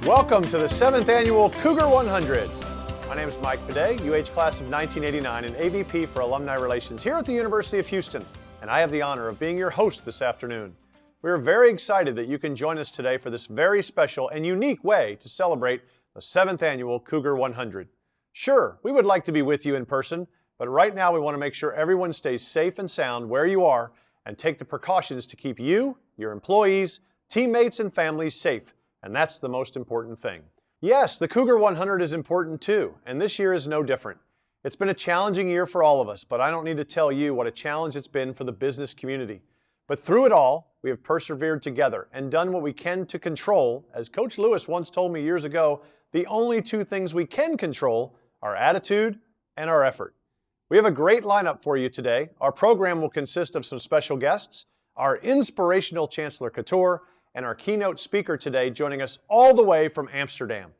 Welcome to the 7th Annual Cougar 100. My name is Mike Paday, UH Class of 1989 and AVP for Alumni Relations here at the University of Houston, and I have the honor of being your host this afternoon. We are very excited that you can join us today for this very special and unique way to celebrate the 7th Annual Cougar 100. Sure, we would like to be with you in person, but right now we want to make sure everyone stays safe and sound where you are and take the precautions to keep you, your employees, teammates, and families safe. And that's the most important thing. Yes, the Cougar 100 is important too, and this year is no different. It's been a challenging year for all of us, but I don't need to tell you what a challenge it's been for the business community. But through it all, we have persevered together and done what we can to control. As Coach Lewis once told me years ago, the only two things we can control are attitude and our effort. We have a great lineup for you today. Our program will consist of some special guests, our inspirational Chancellor Couture, and our keynote speaker today joining us all the way from Amsterdam.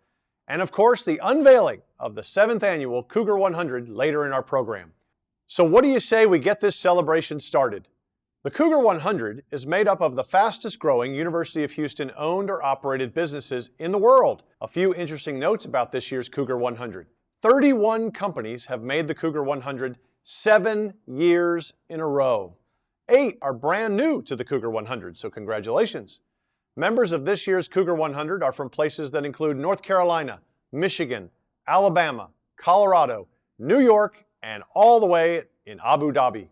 And of course, the unveiling of the 7th Annual Cougar 100 later in our program. So what do you say we get this celebration started? The Cougar 100 is made up of the fastest growing University of Houston owned or operated businesses in the world. A few interesting notes about this year's Cougar 100. 31 companies have made the Cougar 100 7 years in a row. 8 are brand new to the Cougar 100, so congratulations. Members of this year's Cougar 100 are from places that include North Carolina, Michigan, Alabama, Colorado, New York, and all the way in Abu Dhabi.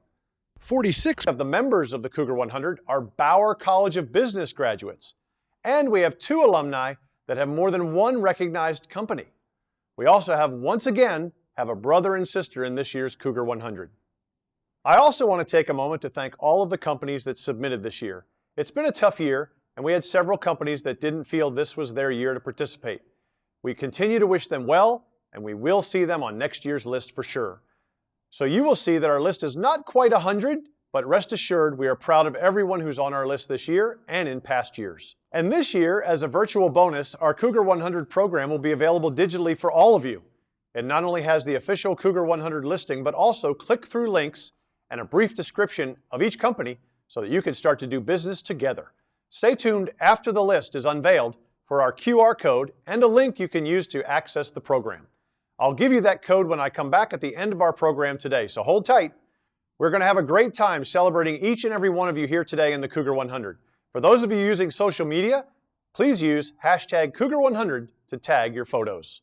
46 of the members of the Cougar 100 are Bauer College of Business graduates. And we have 2 alumni that have more than one recognized company. We also once again, have a brother and sister in this year's Cougar 100. I also want to take a moment to thank all of the companies that submitted this year. It's been a tough year, and we had several companies that didn't feel this was their year to participate. We continue to wish them well, and we will see them on next year's list for sure. So you will see that our list is not quite 100, but rest assured we are proud of everyone who's on our list this year and in past years. And this year, as a virtual bonus, our Cougar 100 program will be available digitally for all of you. It not only has the official Cougar 100 listing, but also click-through links and a brief description of each company so that you can start to do business together. Stay tuned after the list is unveiled for our QR code and a link you can use to access the program. I'll give you that code when I come back at the end of our program today, so hold tight. We're going to have a great time celebrating each and every one of you here today in the Cougar 100. For those of you using social media, please use hashtag Cougar100 to tag your photos.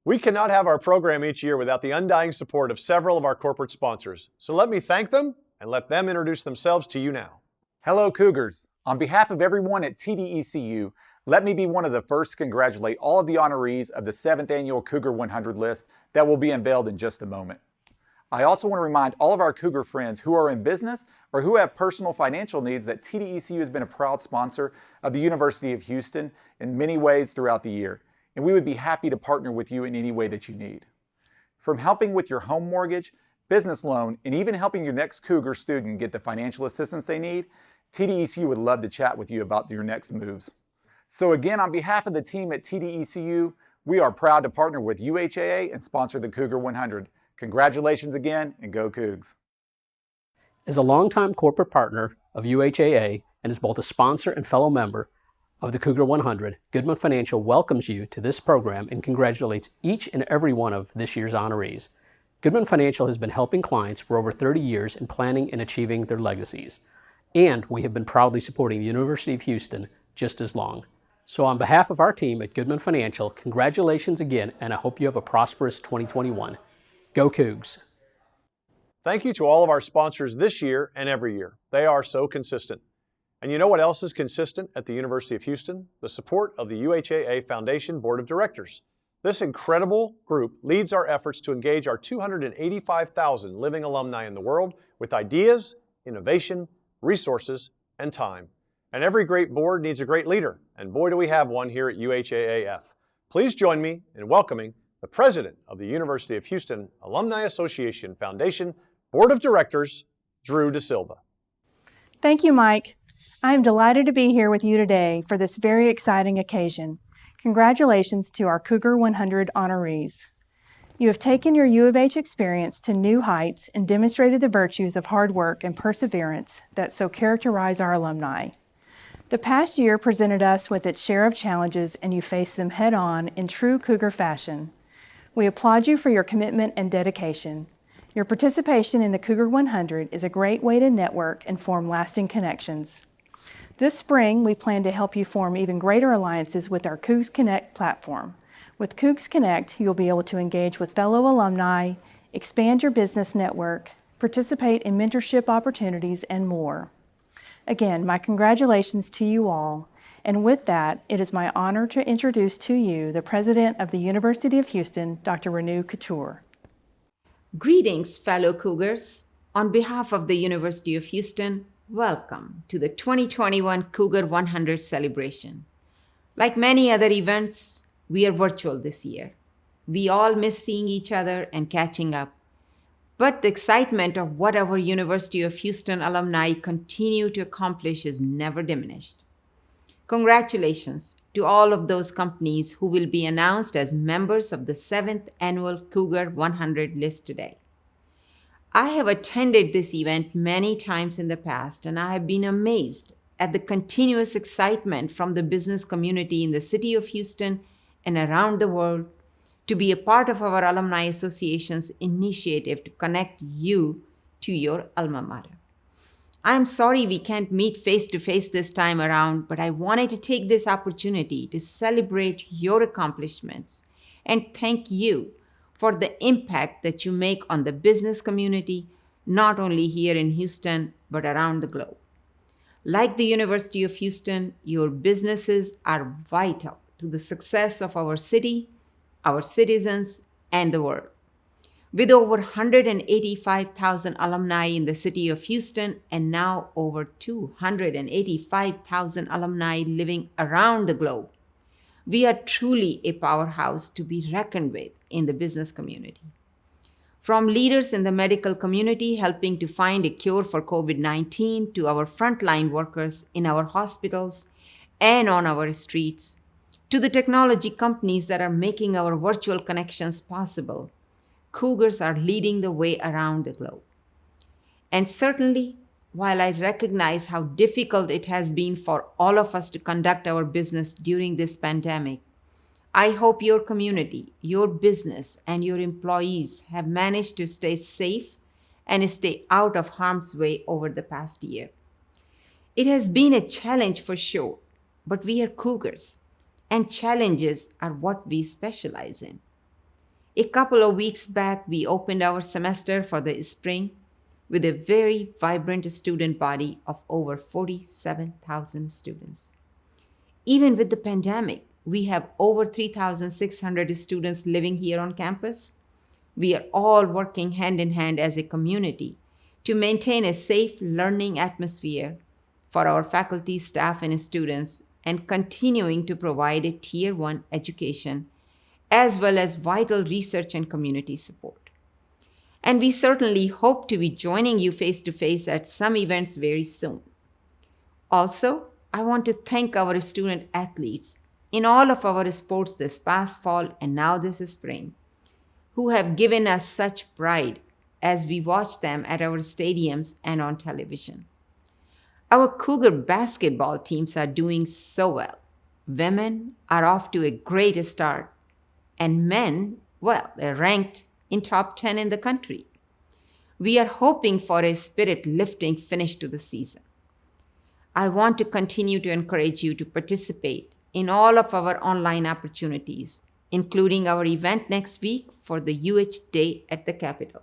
We cannot have our program each year without the undying support of several of our corporate sponsors, so let me thank them and let them introduce themselves to you now. Hello Cougars. On behalf of everyone at TDECU, let me be one of the first to congratulate all of the honorees of the 7th Annual Cougar 100 list that will be unveiled in just a moment. I also want to remind all of our Cougar friends who are in business or who have personal financial needs that TDECU has been a proud sponsor of the University of Houston in many ways throughout the year, and we would be happy to partner with you in any way that you need. From helping with your home mortgage, business loan, and even helping your next Cougar student get the financial assistance they need, TDECU would love to chat with you about your next moves. So again, on behalf of the team at TDECU, we are proud to partner with UHAA and sponsor the Cougar 100. Congratulations again, and go Cougs. As a longtime corporate partner of UHAA and as both a sponsor and fellow member of the Cougar 100, Goodman Financial welcomes you to this program and congratulates each and every one of this year's honorees. Goodman Financial has been helping clients for over 30 years in planning and achieving their legacies. And we have been proudly supporting the University of Houston just as long. So on behalf of our team at Goodman Financial, congratulations again, and I hope you have a prosperous 2021. Go Cougs! Thank you to all of our sponsors this year and every year. They are so consistent. And you know what else is consistent at the University of Houston? The support of the UHAA Foundation Board of Directors. This incredible group leads our efforts to engage our 285,000 living alumni in the world with ideas, innovation, resources, and time. And every great board needs a great leader, and boy do we have one here at UHAAF. Please join me in welcoming the President of the University of Houston Alumni Association Foundation Board of Directors, Drew De Silva. Thank you, Mike. I am delighted to be here with you today for this very exciting occasion. Congratulations to our Cougar 100 honorees. You have taken your U of H experience to new heights and demonstrated the virtues of hard work and perseverance that so characterize our alumni. The past year presented us with its share of challenges, and you faced them head on in true Cougar fashion. We applaud you for your commitment and dedication. Your participation in the Cougar 100 is a great way to network and form lasting connections. This spring, we plan to help you form even greater alliances with our Cougs Connect platform. With Cougs Connect, you'll be able to engage with fellow alumni, expand your business network, participate in mentorship opportunities, and more. Again, my congratulations to you all. And with that, it is my honor to introduce to you the President of the University of Houston, Dr. Annual Cougar. Greetings, fellow Cougars. On behalf of the University of Houston, welcome to the 2021 Cougar 100 celebration. Like many other events, we are virtual this year. We all miss seeing each other and catching up. But the excitement of what our University of Houston alumni continue to accomplish is never diminished. Congratulations to all of those companies who will be announced as members of the 7th Annual Cougar 100 list today. I have attended this event many times in the past, and I have been amazed at the continuous excitement from the business community in the city of Houston and around the world to be a part of our Alumni Association's initiative to connect you to your alma mater. I'm sorry we can't meet face-to-face this time around, but I wanted to take this opportunity to celebrate your accomplishments and thank you for the impact that you make on the business community, not only here in Houston, but around the globe. Like the University of Houston, your businesses are vital to the success of our city, our citizens, and the world. With over 185,000 alumni in the city of Houston and now over 285,000 alumni living around the globe, we are truly a powerhouse to be reckoned with in the business community. From leaders in the medical community helping to find a cure for COVID-19 to our frontline workers in our hospitals and on our streets, to the technology companies that are making our virtual connections possible, Cougars are leading the way around the globe. And certainly, while I recognize how difficult it has been for all of us to conduct our business during this pandemic, I hope your community, your business, and your employees have managed to stay safe and stay out of harm's way over the past year. It has been a challenge for sure, but we are Cougars, and challenges are what we specialize in. A couple of weeks back, we opened our semester for the spring with a very vibrant student body of over 47,000 students. Even with the pandemic, we have over 3,600 students living here on campus. We are all working hand in hand as a community to maintain a safe learning atmosphere for our faculty, staff, and students, and continuing to provide a Tier 1 education as well as vital research and community support. And we certainly hope to be joining you face-to-face at some events very soon. Also, I want to thank our student athletes in all of our sports this past fall and now this spring, who have given us such pride as we watch them at our stadiums and on television. Our Cougar basketball teams are doing so well. Women are off to a great start, and men, well, they're ranked in top 10 in the country. We are hoping for a spirit-lifting finish to the season. I want to continue to encourage you to participate in all of our online opportunities, including our event next week for the UH Day at the Capitol.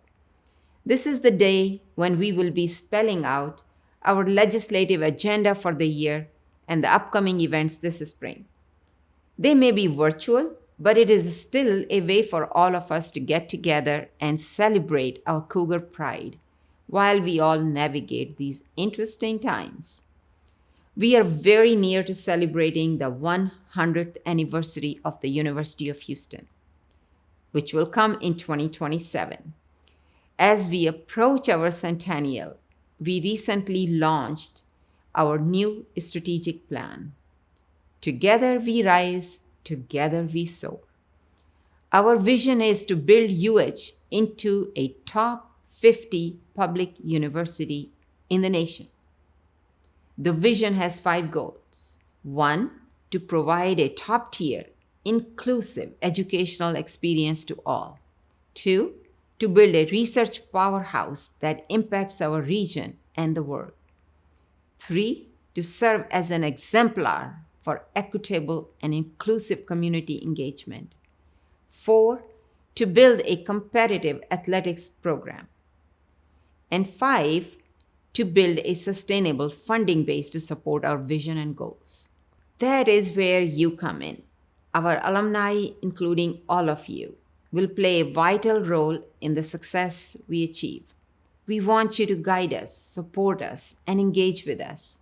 This is the day when we will be spelling out our legislative agenda for the year and the upcoming events this spring. They may be virtual, but it is still a way for all of us to get together and celebrate our Cougar pride while we all navigate these interesting times. We are very near to celebrating the 100th anniversary of the University of Houston, which will come in 2027. As we approach our centennial, we recently launched our new strategic plan. Together we rise, together we soar. Our vision is to build UH into a top 50 public university in the nation. The vision has 5 goals. One, to provide a top-tier, inclusive educational experience to all. Two, to build a research powerhouse that impacts our region and the world. Three, to serve as an exemplar for equitable and inclusive community engagement. Four, to build a competitive athletics program. And five, to build a sustainable funding base to support our vision and goals. That is where you come in. Our alumni, including all of you, will play a vital role in the success we achieve. We want you to guide us, support us, and engage with us.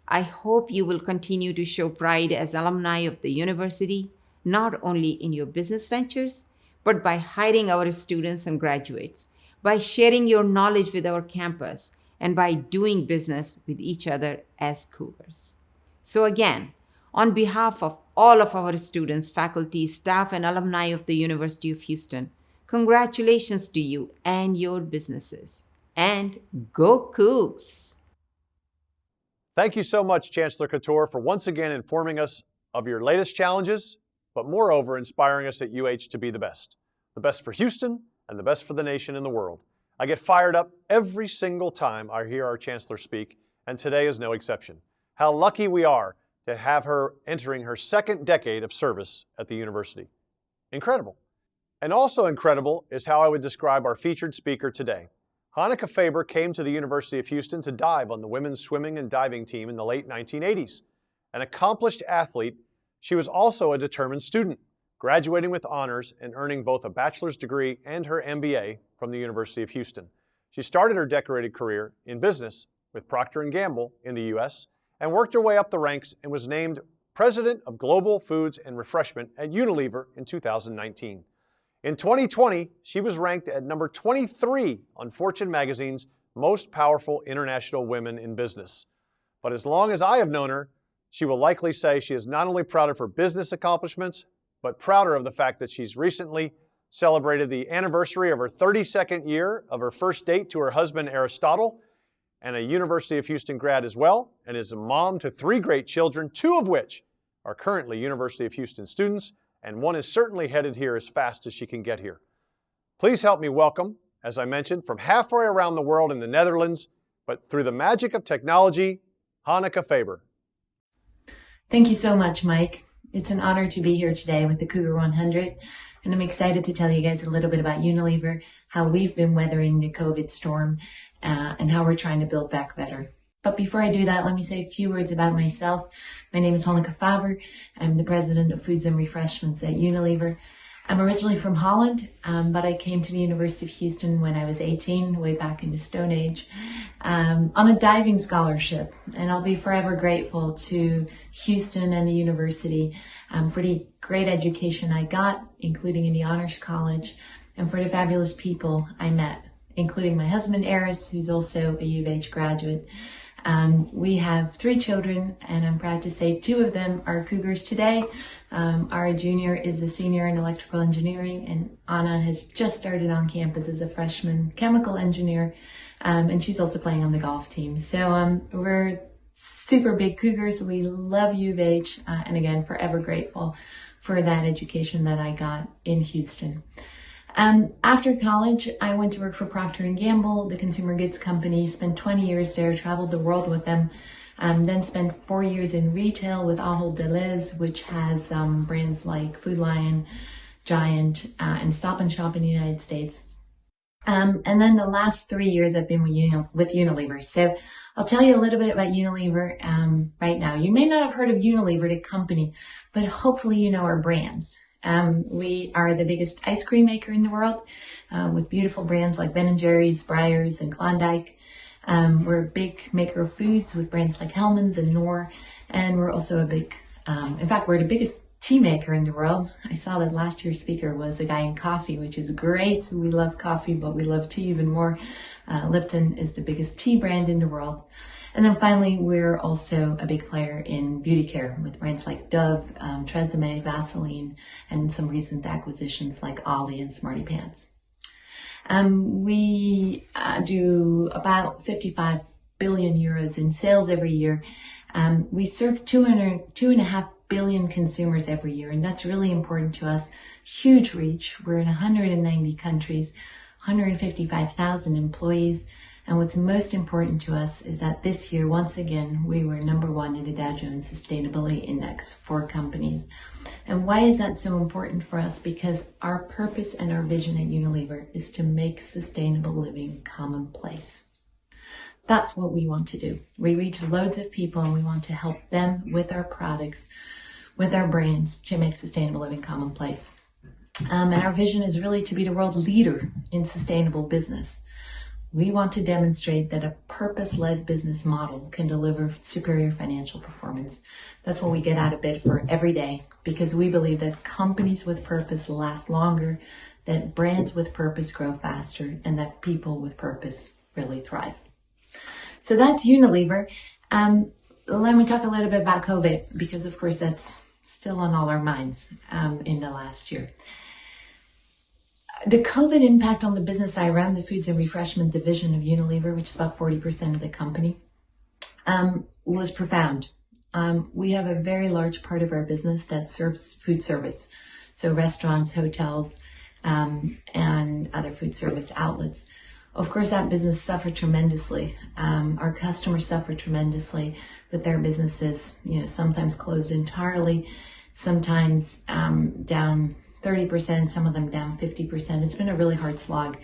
I hope you will continue to show pride as alumni of the university, not only in your business ventures, but by hiring our students and graduates, by sharing your knowledge with our campus, and by doing business with each other as Cougars. So again, on behalf of all of our students, faculty, staff, and alumni of the University of Houston, congratulations to you and your businesses. And go Cougs! Thank you so much, Chancellor Couture, for once again informing us of your latest challenges, but moreover, inspiring us at UH to be the best for Houston and the best for the nation and the world. I get fired up every single time I hear our Chancellor speak, and today is no exception. How lucky we are to have her entering her second decade of service at the university. Incredible. And also incredible is how I would describe our featured speaker today. Hanukkah Faber came to the University of Houston to dive on the women's swimming and diving team in the late 1980s. An accomplished athlete, she was also a determined student, graduating with honors and earning both a bachelor's degree and her MBA from the University of Houston. She started her decorated career in business with Procter & Gamble in the US and worked her way up the ranks and was named President of Global Foods and Refreshment at Unilever in 2019. In 2020, she was ranked at number 23 on Fortune magazine's Most Powerful International Women in Business. But as long as I have known her, she will likely say she is not only proud of her business accomplishments, but prouder of the fact that she's recently celebrated the anniversary of her 32nd year of her first date to her husband Aristotle, and a University of Houston grad as well, and is a mom to 3 great children, 2 of which are currently University of Houston students, and one is certainly headed here as fast as she can get here. Please help me welcome, as I mentioned, from halfway around the world in the Netherlands, but through the magic of technology, Hanukkah Faber. Thank you so much, Mike. It's an honor to be here today with the Cougar 100, and I'm excited to tell you guys a little bit about Unilever, how we've been weathering the COVID storm, and how we're trying to build back better. But before I do that, let me say a few words about myself. My name is Hanukkah Faber. I'm the president of Foods and Refreshments at Unilever. I'm originally from Holland, but I came to the University of Houston when I was 18, way back in the Stone Age, on a diving scholarship. And I'll be forever grateful to Houston and the university for the great education I got, including in the Honors College, and for the fabulous people I met, including my husband, Eris, who's also a U of H graduate. We have 3 children, and I'm proud to say 2 of them are Cougars today. Our junior is a senior in electrical engineering, and Anna has just started on campus as a freshman chemical engineer, and she's also playing on the golf team. So we're super big Cougars. We love U of H, and again, forever grateful for that education that I got in Houston. After college, I went to work for Procter & Gamble, the consumer goods company, spent 20 years there, traveled the world with them, then spent 4 years in retail with Ahold Delhaize, which has brands like Food Lion, Giant, and Stop & Shop in the United States. And then the last 3 years I've been with Unilever. So I'll tell you a little bit about Unilever right now. You may not have heard of Unilever, the company, but hopefully you know our brands. We are the biggest ice cream maker in the world, with beautiful brands like Ben & Jerry's, Breyers, and Klondike. We're a big maker of foods with brands like Hellmann's and Knorr. And we're also a big, in fact, we're the biggest tea maker in the world. I saw that last year's speaker was a guy in coffee, which is great. We love coffee, but we love tea even more. Lipton is the biggest tea brand in the world. And then finally, we're also a big player in beauty care with brands like Dove, Tresemme, Vaseline, and some recent acquisitions like Ollie and Smarty Pants. We do about 55 billion euros in sales every year. We serve 2.5 billion consumers every year, and that's really important to us. Huge reach. We're in 190 countries, 155,000 employees. And what's most important to us is that this year, once again, we were #1 in the Dow Jones Sustainability Index for companies. And why is that so important for us? Because our purpose and our vision at Unilever is to make sustainable living commonplace. That's what we want to do. We reach loads of people and we want to help them with our products, with our brands, to make sustainable living commonplace. And our vision is really to be the world leader in sustainable business. We want to demonstrate that a purpose-led business model can deliver superior financial performance. That's what we get out of bed for every day, because we believe that companies with purpose last longer, that brands with purpose grow faster, and that people with purpose really thrive. So that's Unilever. Let me talk a little bit about COVID, because of course that's still on all our minds in the last year. The COVID impact on the business I run, the Foods and Refreshment division of Unilever, which is about 40% of the company, was profound. We have a very large part of our business that serves food service, so restaurants, hotels, and other food service outlets. Of course, that business suffered tremendously. Our customers suffered tremendously with their businesses, sometimes closed entirely, sometimes down 30%, some of them down 50%. It's been a really hard slog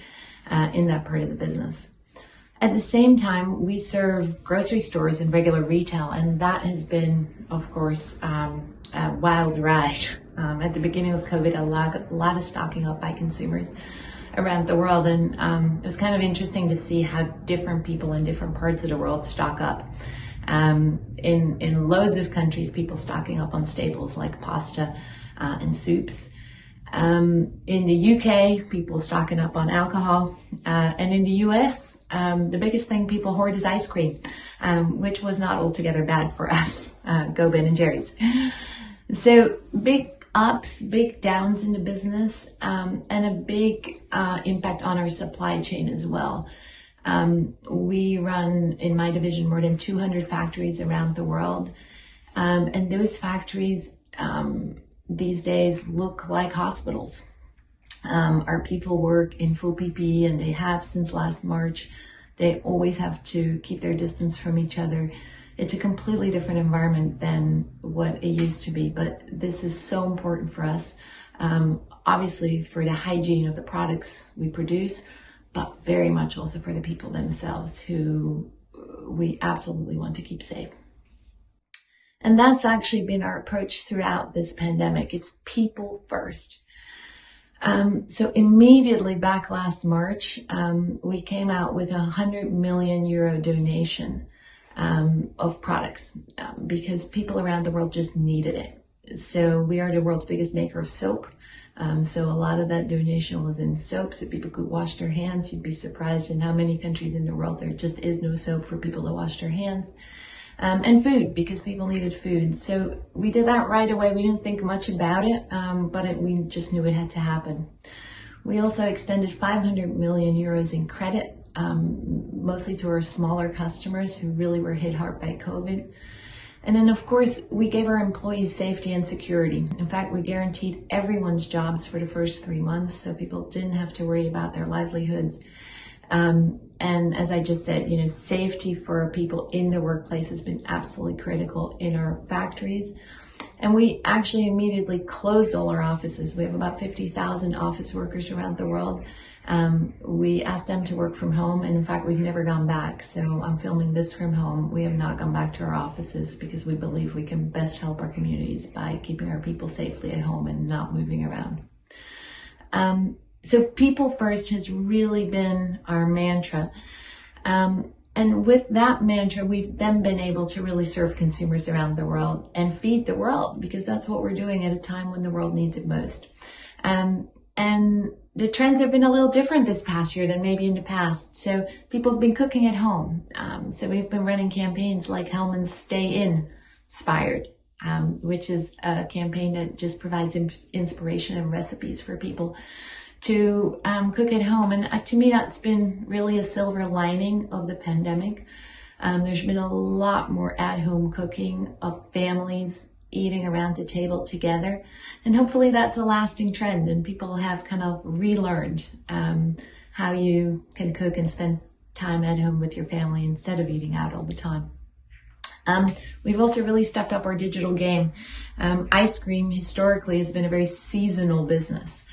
in that part of the business. At the same time, we serve grocery stores and regular retail, and that has been, of course, a wild ride. At the beginning of COVID, a lot of stocking up by consumers around the world, and it was kind of interesting to see how different people in different parts of the world stock up. In loads of countries, people stocking up on staples like pasta and soups. In the UK, people stocking up on alcohol, and in the US, the biggest thing people hoard is ice cream, which was not altogether bad for us. Go Ben and Jerry's. So big ups, big downs in the business, and a big impact on our supply chain as well. We run, in my division, more than 200 factories around the world, and those factories these days look like hospitals. Our people work in full PPE, and they have since last March. They always have to keep their distance from each other. It's a completely different environment than what it used to be, but this is so important for us, obviously for the hygiene of the products we produce, but very much also for the people themselves, who we absolutely want to keep safe. And that's actually been our approach throughout this pandemic. It's people first. So immediately back last March, we came out with a €100 million donation of products because people around the world just needed it. So we are the world's biggest maker of soap. So a lot of that donation was in soap so people could wash their hands. You'd be surprised in how many countries in the world there just is no soap for people to wash their hands. And food, because people needed food. So we did that right away. We didn't think much about it, but we just knew it had to happen. We also extended 500 million euros in credit, mostly to our smaller customers who really were hit hard by COVID. And then, of course, we gave our employees safety and security. In fact, we guaranteed everyone's jobs for the first 3 months, so people didn't have to worry about their livelihoods. And as I just said, safety for people in the workplace has been absolutely critical in our factories. And we actually immediately closed all our offices. We have about 50,000 office workers around the world. We asked them to work from home, and in fact, we've never gone back. So I'm filming this from home. We have not gone back to our offices because we believe we can best help our communities by keeping our people safely at home and not moving around. So people first has really been our mantra. And with that mantra, we've then been able to really serve consumers around the world and feed the world, because that's what we're doing at a time when the world needs it most. And the trends have been a little different this past year than maybe in the past. So people have been cooking at home. So we've been running campaigns like Hellman's Stay In Inspired, which is a campaign that just provides inspiration and recipes for people to cook at home. And to me, that's been really a silver lining of the pandemic. There's been a lot more at-home cooking of families eating around the table together. And hopefully that's a lasting trend and people have kind of relearned how you can cook and spend time at home with your family instead of eating out all the time. We've also really stepped up our digital game. Ice cream historically has been a very seasonal business.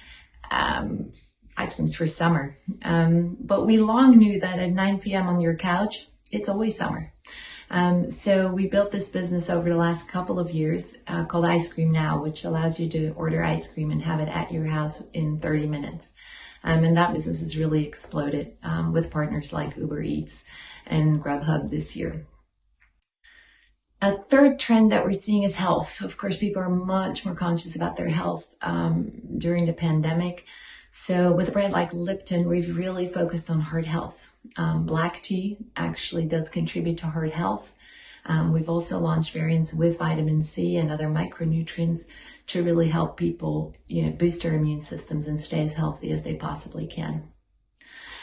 Ice cream's for summer. But we long knew that at 9 p.m. on your couch, it's always summer. So we built this business over the last couple of years called Ice Cream Now, which allows you to order ice cream and have it at your house in 30 minutes. And that business has really exploded with partners like Uber Eats and Grubhub this year. A third trend that we're seeing is health. Of course, people are much more conscious about their health during the pandemic. So with a brand like Lipton, we've really focused on heart health. Black tea actually does contribute to heart health. We've also launched variants with vitamin C and other micronutrients to really help people, boost their immune systems and stay as healthy as they possibly can.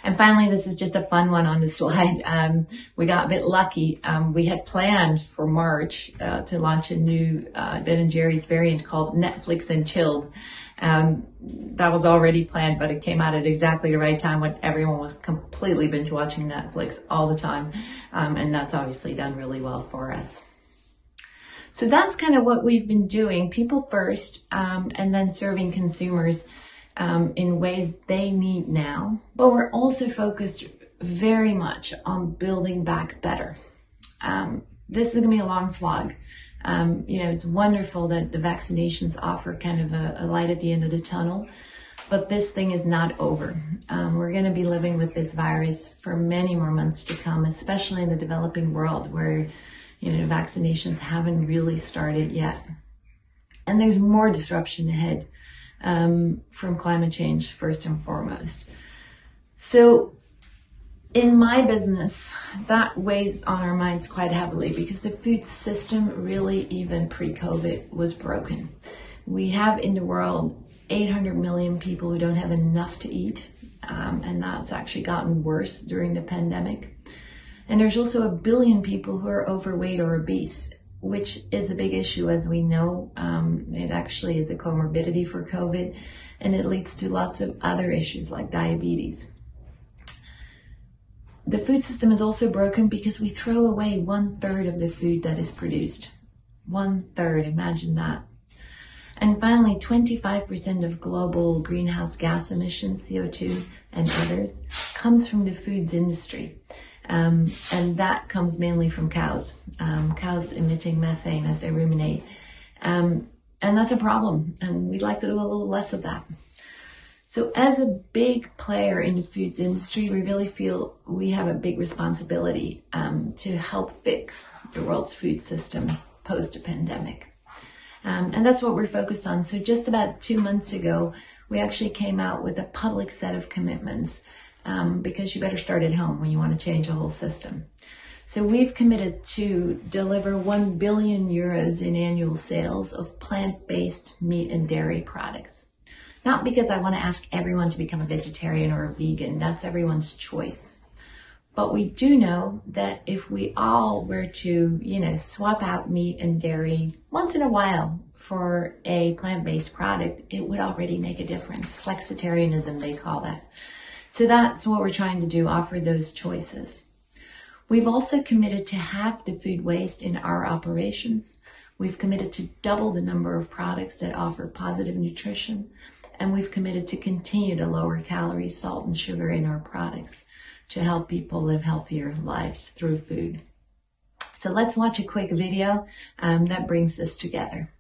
And finally, this is just a fun one on the slide. We got a bit lucky. We had planned for March to launch a new Ben & Jerry's variant called Netflix and Chilled. That was already planned, but it came out at exactly the right time when everyone was completely binge watching Netflix all the time. And that's obviously done really well for us. So that's kind of what we've been doing, people first, and then serving consumers in ways they need now. But we're also focused very much on building back better. This is going to be a long slog. It's wonderful that the vaccinations offer kind of a light at the end of the tunnel, but this thing is not over. We're going to be living with this virus for many more months to come, especially in the developing world where, vaccinations haven't really started yet. And there's more disruption ahead from climate change, first and foremost. So in my business, that weighs on our minds quite heavily because the food system really, even pre-COVID, was broken. We have in the world 800 million people who don't have enough to eat, and that's actually gotten worse during the pandemic. And there's also 1 billion people who are overweight or obese, which is a big issue, as we know. It actually is a comorbidity for COVID, and it leads to lots of other issues like diabetes. The food system is also broken because we throw away 1/3 of the food that is produced. 1/3, imagine that. And finally, 25% of global greenhouse gas emissions, CO2 and others, comes from the foods industry. And that comes mainly from cows. Cows emitting methane as they ruminate. And that's a problem. And we'd like to do a little less of that. So as a big player in the foods industry, we really feel we have a big responsibility to help fix the world's food system post a pandemic. And that's what we're focused on. So just about 2 months ago, we actually came out with a public set of commitments because you better start at home when you want to change a whole system. So we've committed to deliver 1 billion euros in annual sales of plant-based meat and dairy products. Not because I want to ask everyone to become a vegetarian or a vegan, that's everyone's choice. But we do know that if we all were to, swap out meat and dairy once in a while for a plant-based product, it would already make a difference. Flexitarianism, they call that. So that's what we're trying to do, offer those choices. We've also committed to halve the food waste in our operations. We've committed to double the number of products that offer positive nutrition. And we've committed to continue to lower calories, salt, and sugar in our products to help people live healthier lives through food. So let's watch a quick video that brings this together.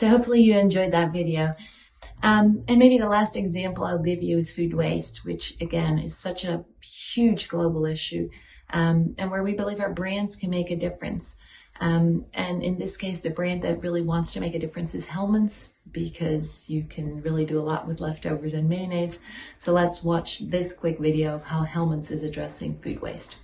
So hopefully you enjoyed that video. And maybe the last example I'll give you is food waste, which again is such a huge global issue, and where we believe our brands can make a difference. And in this case, the brand that really wants to make a difference is Hellmann's, because you can really do a lot with leftovers and mayonnaise. So let's watch this quick video of how Hellmann's is addressing food waste.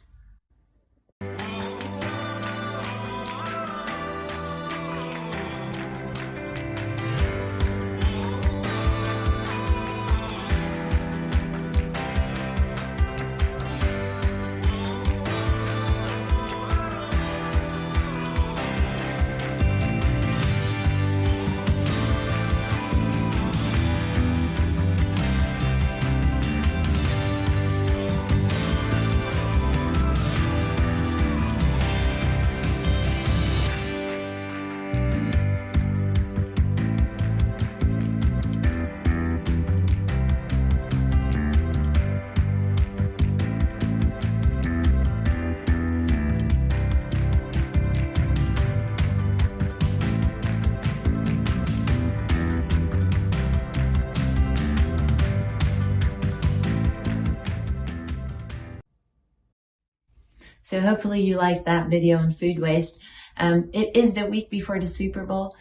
So hopefully you liked that video on food waste. It is the week before the Super Bowl.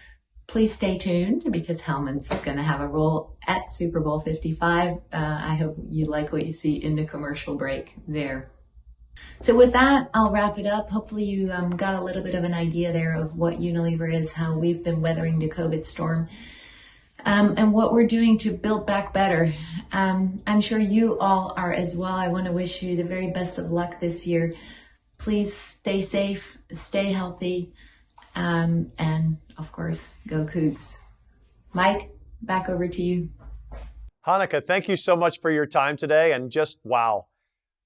Please stay tuned because Hellmann's is going to have a role at Super Bowl 55. I hope you like what you see in the commercial break there. So with that, I'll wrap it up. Hopefully you got a little bit of an idea there of what Unilever is, how we've been weathering the COVID storm, and what we're doing to build back better. I'm sure you all are as well. I want to wish you the very best of luck this year. Please stay safe, stay healthy, and of course, go Cougs. Mike, back over to you. Hanneke, thank you so much for your time today, and just wow.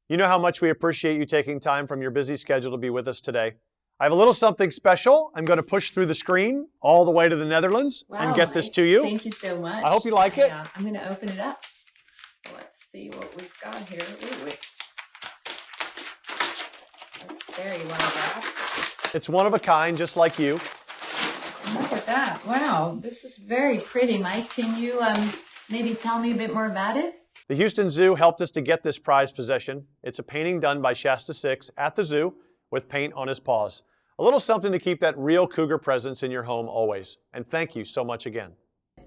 You know how much we appreciate you taking time from your busy schedule to be with us today. I have a little something special. I'm going to push through the screen all the way to the Netherlands and get this to you. Thank you so much. I hope you like it. Yeah, I'm going to open it up. Let's see what we've got here. Ooh, it's very well wrapped. It's one of a kind, just like you. Look at that. Wow, this is very pretty. Mike, can you maybe tell me a bit more about it? The Houston Zoo helped us to get this prized possession. It's a painting done by Shasta 6 at the zoo with paint on his paws. A little something to keep that real cougar presence in your home always. And thank you so much again.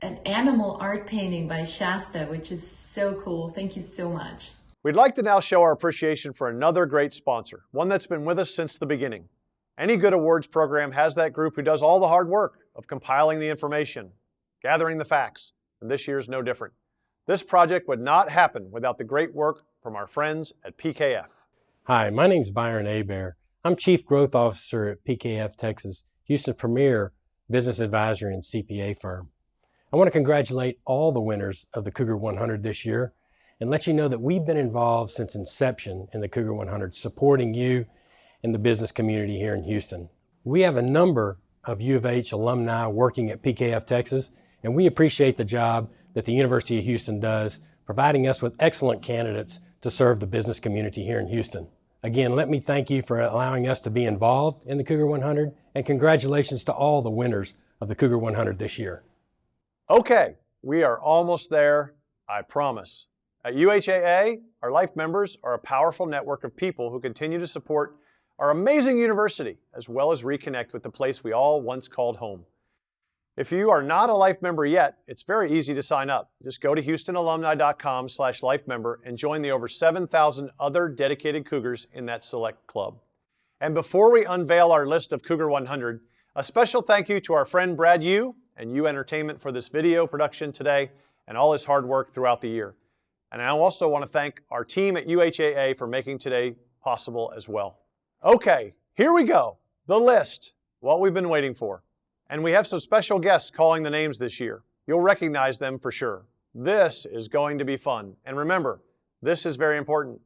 An animal art painting by Shasta, which is so cool. Thank you so much. We'd like to now show our appreciation for another great sponsor, one that's been with us since the beginning. Any good awards program has that group who does all the hard work of compiling the information, gathering the facts, and this year's no different. This project would not happen without the great work from our friends at PKF. Hi, my name is Byron Hebert. I'm Chief Growth Officer at PKF Texas, Houston's premier business advisory and CPA firm. I want to congratulate all the winners of the Cougar 100 this year and let you know that we've been involved since inception in the Cougar 100, supporting you and the business community here in Houston. We have a number of U of H alumni working at PKF Texas, and we appreciate the job that the University of Houston does, providing us with excellent candidates to serve the business community here in Houston. Again, let me thank you for allowing us to be involved in the Cougar 100, and congratulations to all the winners of the Cougar 100 this year. Okay, we are almost there, I promise. At UHAA, our life members are a powerful network of people who continue to support our amazing university, as well as reconnect with the place we all once called home. If you are not a life member yet, it's very easy to sign up. Just go to houstonalumni.com/lifemember and join the over 7,000 other dedicated Cougars in that select club. And before we unveil our list of Cougar 100, a special thank you to our friend Brad Yu and Yu Entertainment for this video production today and all his hard work throughout the year. And I also want to thank our team at UHAA for making today possible as well. Okay, here we go. The list, what we've been waiting for. And we have some special guests calling the names this year. You'll recognize them for sure. This is going to be fun. And remember, this is very important.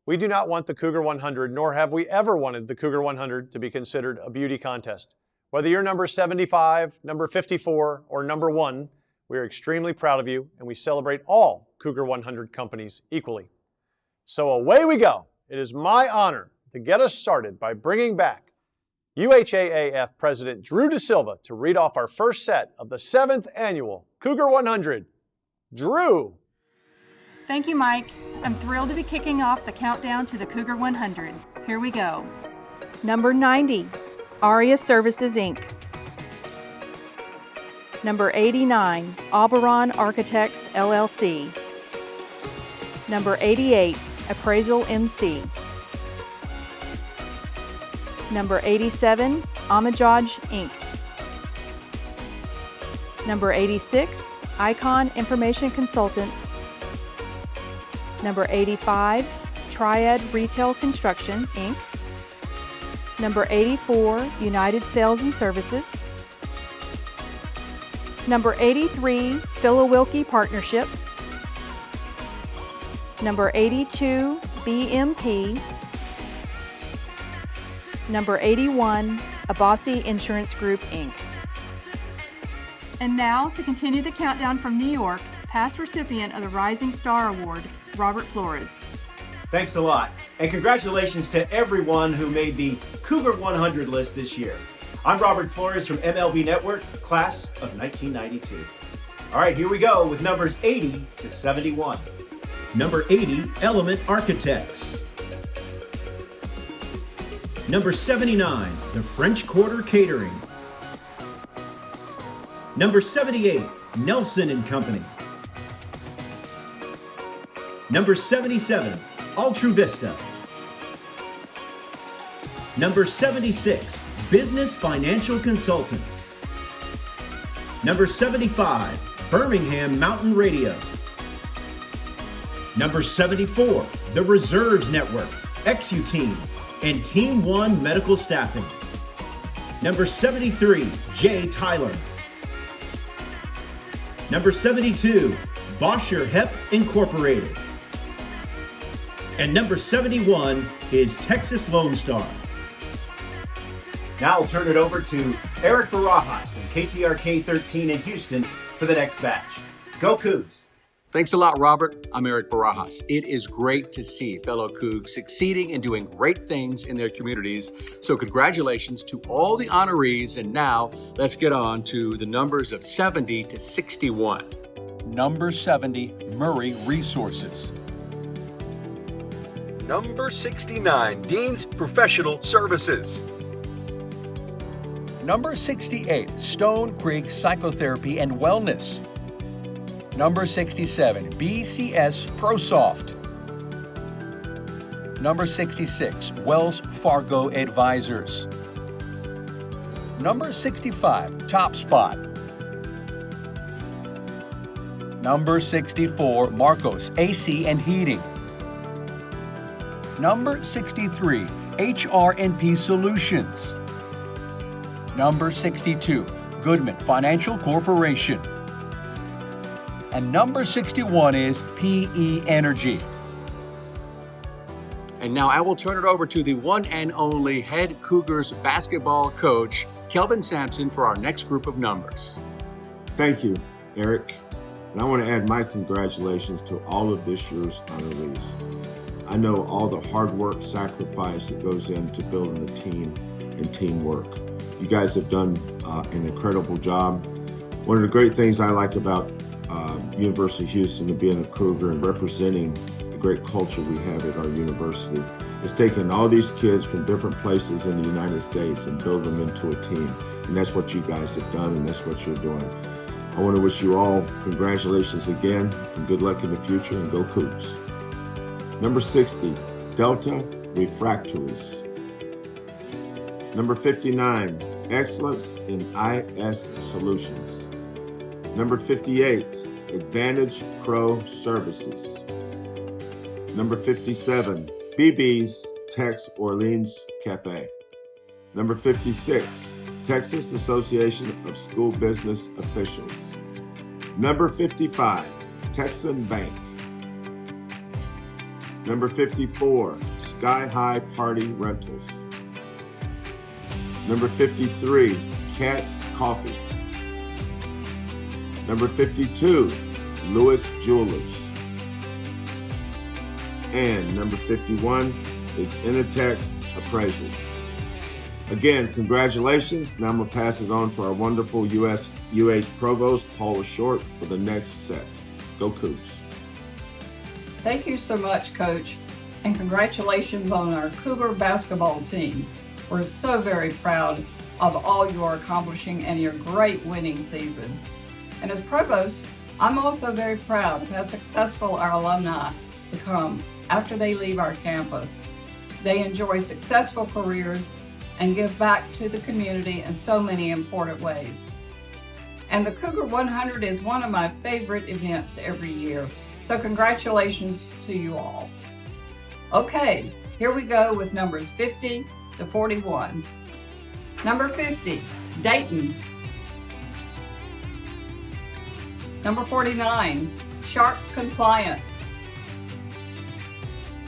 We do not want the Cougar 100, nor have we ever wanted the Cougar 100 to be considered a beauty contest. Whether you're number 75, number 54, or number 1, we are extremely proud of you, and we celebrate all Cougar 100 companies equally. So away we go. It is my honor to get us started by bringing back UHAAF President Drew De Silva to read off our first set of the 7th Annual Cougar 100. Drew. Thank you, Mike. I'm thrilled to be kicking off the countdown to the Cougar 100. Here we go. Number 90, Aria Services, Inc. Number 89, Auberon Architects, LLC. Number 88, Appraisal MC. Number 87, Amajaj, Inc. Number 86, Icon Information Consultants. Number 85, Triad Retail Construction, Inc. Number 84, United Sales and Services. Number 83, Philowilke Partnership. Number 82, BMP. Number 81, Abassi Insurance Group, Inc. And now, to continue the countdown from New York, past recipient of the Rising Star Award, Robert Flores. Thanks a lot, and congratulations to everyone who made the Cougar 100 list this year. I'm Robert Flores from MLB Network, class of 1992. All right, here we go with numbers 80 to 71. Number 80, Element Architects. Number 79, The French Quarter Catering. Number 78, Nelson and Company. Number 77, Ultra Vista. Number 76, Business Financial Consultants. Number 75, Birmingham Mountain Radio. Number 74, The Reserves Network, XU Team, and Team 1 Medical Staffing. Number 73, Jay Tyler. Number 72, Boscher Hep Incorporated. And number 71 is Texas Lone Star. Now I'll turn it over to Eric Barajas from KTRK 13 in Houston for the next batch. Go Cougs! Thanks a lot, Robert. I'm Eric Barajas. It is great to see fellow Cougs succeeding and doing great things in their communities. So congratulations to all the honorees. And now let's get on to the numbers of 70 to 61. Number 70, Murray Resources. Number 69, Dean's Professional Services. Number 68, Stone Creek Psychotherapy and Wellness. Number 67, BCS ProSoft. Number 66, Wells Fargo Advisors. Number 65, Top Spot. Number 64, Marcos AC and Heating. Number 63, HR&P Solutions. Number 62, Goodman Financial Corporation. And number 61 is PE Energy. And now I will turn it over to the one and only head Cougars basketball coach, Kelvin Sampson, for our next group of numbers. Thank you, Eric. And I want to add my congratulations to all of this year's honorees. I know all the hard work, sacrifice that goes into building a team and teamwork. You guys have done an incredible job. One of the great things I like about University of Houston and being a Cougar and representing the great culture we have at our university is taking all these kids from different places in the United States and build them into a team. And that's what you guys have done, and that's what you're doing. I want to wish you all congratulations again and good luck in the future, and go Cougs. Number 60, Delta Refractories. Number 59, Excellence in IS Solutions. Number 58, Advantage Pro Services. Number 57, BB's Tex Orleans Cafe. Number 56, Texas Association of School Business Officials. Number 55, Texan Bank. Number 54, Sky High Party Rentals. Number 53, Cat's Coffee. Number 52, Lewis Jewelers. And number 51 is Initech Appraisals. Again, congratulations. Now I'm going to pass it on to our wonderful UH Provost, Paula Short, for the next set. Go Cougs. Thank you so much, Coach, and congratulations on our Cougar basketball team. We're so very proud of all you are accomplishing and your great winning season. And as Provost, I'm also very proud of how successful our alumni become after they leave our campus. They enjoy successful careers and give back to the community in so many important ways. And the Cougar 100 is one of my favorite events every year, so congratulations to you all. Okay, here we go with numbers 50 to 41. Number 50, Dayton. Number 49, Sharps Compliance.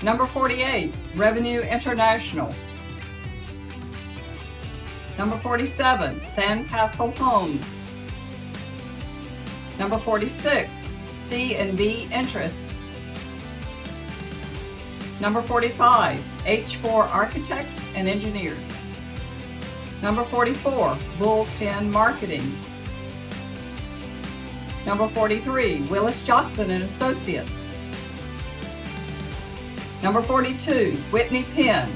Number 48, Revenue International. Number 47, Sandcastle Homes. Number 46, C&B Interests. Number 45, H4 Architects and Engineers. Number 44, Bullpen Marketing. Number 43, Willis Johnson and Associates. Number 42, Whitney Penn.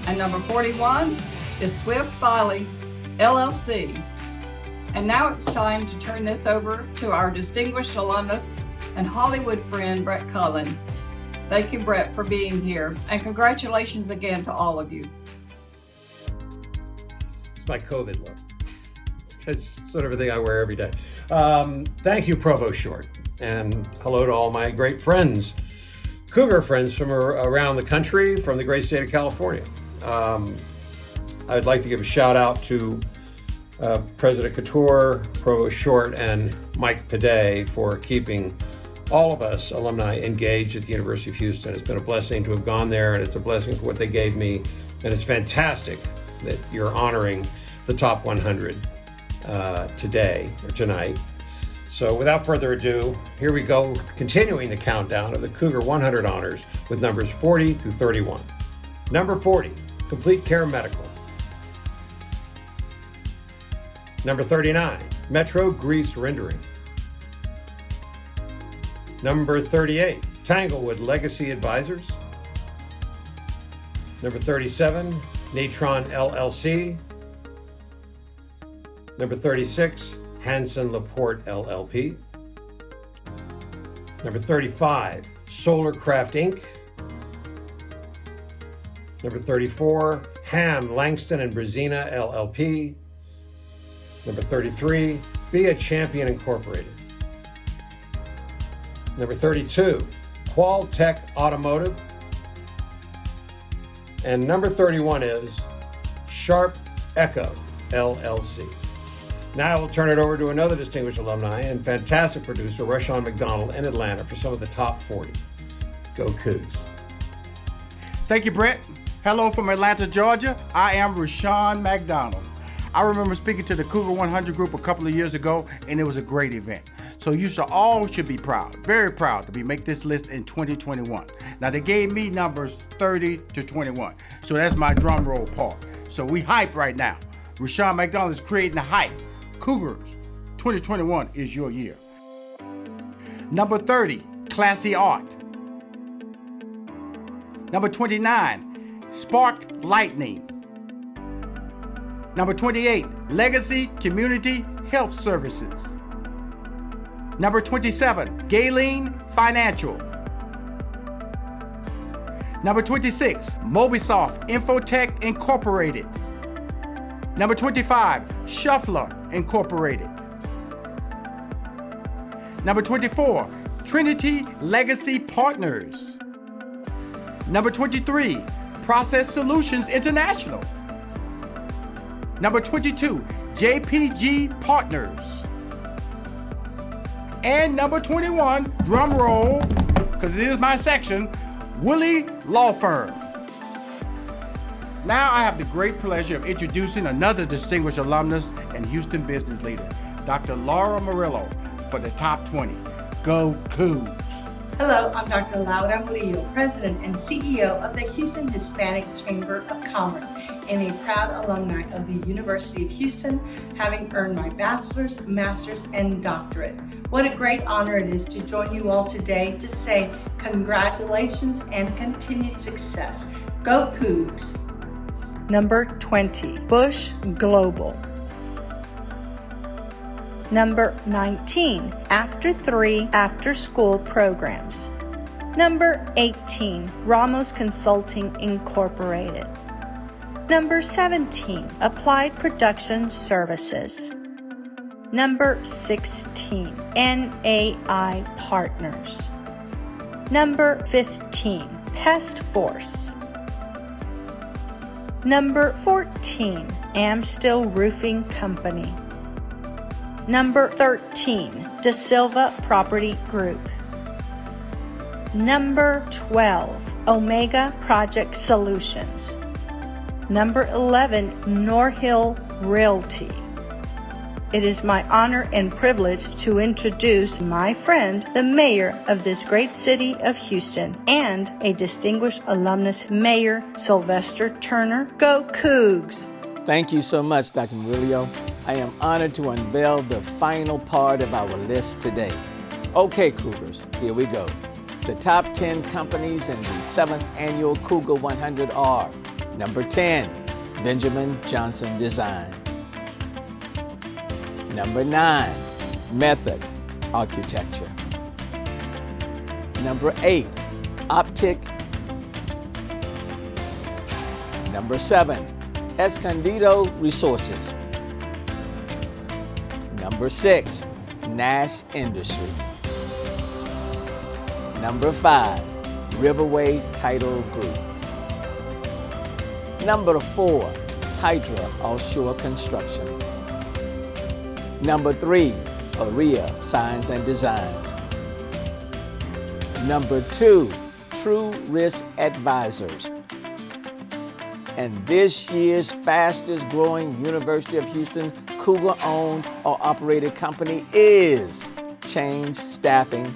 And number 41 is Swift Filings, LLC. And now it's time to turn this over to our distinguished alumnus and Hollywood friend, Brett Cullen. Thank you, Brett, for being here, and congratulations again to all of you. It's my COVID look. It's sort of a thing I wear every day. Thank you, Provost Short, and hello to all my great friends, Cougar friends from around the country, from the great state of California. I'd like to give a shout out to President Couture, Provost Short, and Mike Paday for keeping all of us alumni engaged at the University of Houston. It's been a blessing to have gone there, and it's a blessing for what they gave me. And it's fantastic that you're honoring the top 100 today or tonight. So without further ado, here we go, continuing the countdown of the Cougar 100 honors with numbers 40 through 31. Number 40, Complete Care Medical. Number 39, Metro Grease Rendering. Number 38, Tanglewood Legacy Advisors. Number 37, Natron LLC. Number 36, Hanson Laporte LLP. Number 35, Solarcraft Inc. Number 34, Ham, Langston and Brazina LLP. Number 33, Be a Champion Incorporated. Number 32, Qualtech Automotive. And number 31 is Sharp Echo LLC. Now I will turn it over to another distinguished alumni and fantastic producer, Rushion McDonald in Atlanta, for some of the top 40. Go Cougs. Thank you, Brett. Hello from Atlanta, Georgia. I am Rushion McDonald. I remember speaking to the Cougar 100 group a couple of years ago, and it was a great event. So you should be proud, very proud to make this list in 2021. Now they gave me numbers 30 to 21, so that's my drum roll part. So we hype right now. Rushion McDonald is creating the hype. Cougars, 2021 is your year. Number 30, Classy Art. Number 29, Spark Lightning. Number 28, Legacy Community Health Services. Number 27, Galen Financial. Number 26, Mobisoft Infotech Incorporated. Number 25, Shuffler Incorporated. Number 24, Trinity Legacy Partners. Number 23, Process Solutions International. Number 22, JPG Partners. And number 21, drum roll, because it is my section, Willie Law Firm. Now I have the great pleasure of introducing another distinguished alumnus and Houston business leader, Dr. Laura Murillo, for the top 20. Go Cougs. Hello, I'm Dr. Laura Murillo, President and CEO of the Houston Hispanic Chamber of Commerce and a proud alumni of the University of Houston, having earned my bachelor's, master's, and doctorate. What a great honor it is to join you all today to say congratulations and continued success. Go Cougs! Number 20, Bush Global. Number 19, After 3 after-school programs. Number 18, Ramos Consulting Incorporated. Number 17, Applied Production Services. Number 16, NAI Partners. Number 15, Pest Force. Number 14, Amstel Roofing Company. Number 13, De Silva Property Group. Number 12, Omega Project Solutions. Number 11, Norhill Realty. It is my honor and privilege to introduce my friend, the mayor of this great city of Houston, and a distinguished alumnus, Mayor Sylvester Turner. Go Cougs! Thank you so much, Dr. Murillo. I am honored to unveil the final part of our list today. Okay, Cougars, here we go. The top 10 companies in the 7th Annual Cougar 100 are: number 10, Benjamin Johnson Design. Number 9, Method Architecture. Number 8, Optic. Number 7, Escondido Resources. Number 6, Nash Industries. Number 5, Riverway Title Group. Number 4, Hydra Offshore Construction. Number 3, Aria Signs and Designs. Number 2, True Risk Advisors. And this year's fastest growing University of Houston Cougar-owned or operated company is Change Staffing.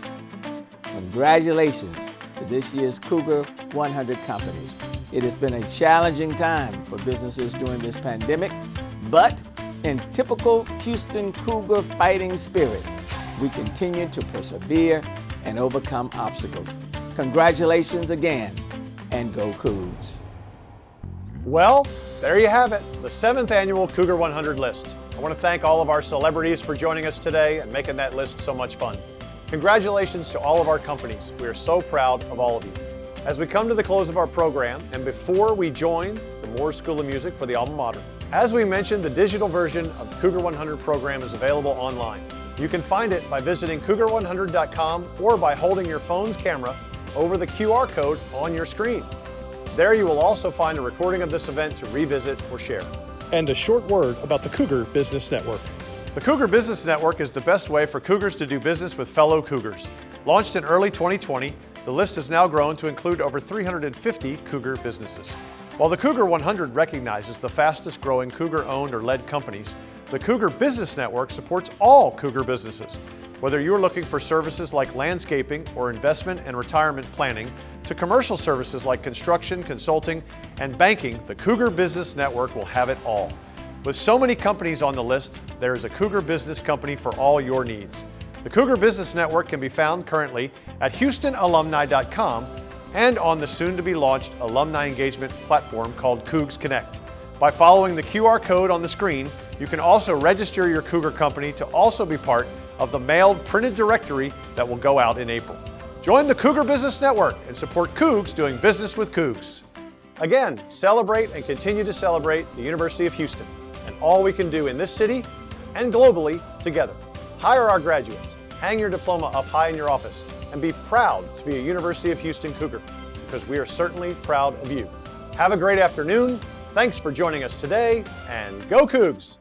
Congratulations to this year's Cougar 100 companies. It has been a challenging time for businesses during this pandemic, but in typical Houston Cougar fighting spirit, we continue to persevere and overcome obstacles. Congratulations again, and go Cougs. Well, there you have it, the 7th Annual Cougar 100 list. I want to thank all of our celebrities for joining us today and making that list so much fun. Congratulations to all of our companies. We are so proud of all of you. As we come to the close of our program, and before we join the Moore School of Music for the alma mater, as we mentioned, the digital version of the Cougar 100 program is available online. You can find it by visiting cougar100.com or by holding your phone's camera over the QR code on your screen. There you will also find a recording of this event to revisit or share. And a short word about the Cougar Business Network. The Cougar Business Network is the best way for Cougars to do business with fellow Cougars. Launched in early 2020, the list has now grown to include over 350 Cougar businesses. While the Cougar 100 recognizes the fastest growing Cougar-owned or led companies, the Cougar Business Network supports all Cougar businesses. Whether you're looking for services like landscaping or investment and retirement planning, to commercial services like construction, consulting, and banking, the Cougar Business Network will have it all. With so many companies on the list, there is a Cougar Business company for all your needs. The Cougar Business Network can be found currently at HoustonAlumni.com and on the soon-to-be-launched alumni engagement platform called Cougs Connect. By following the QR code on the screen, you can also register your Cougar company to also be part of the mailed printed directory that will go out in April. Join the Cougar Business Network and support Cougs doing business with Cougs. Again, celebrate and continue to celebrate the University of Houston and all we can do in this city and globally together. Hire our graduates, hang your diploma up high in your office, and be proud to be a University of Houston Cougar, because we are certainly proud of you. Have a great afternoon. Thanks for joining us today, and go Cougs!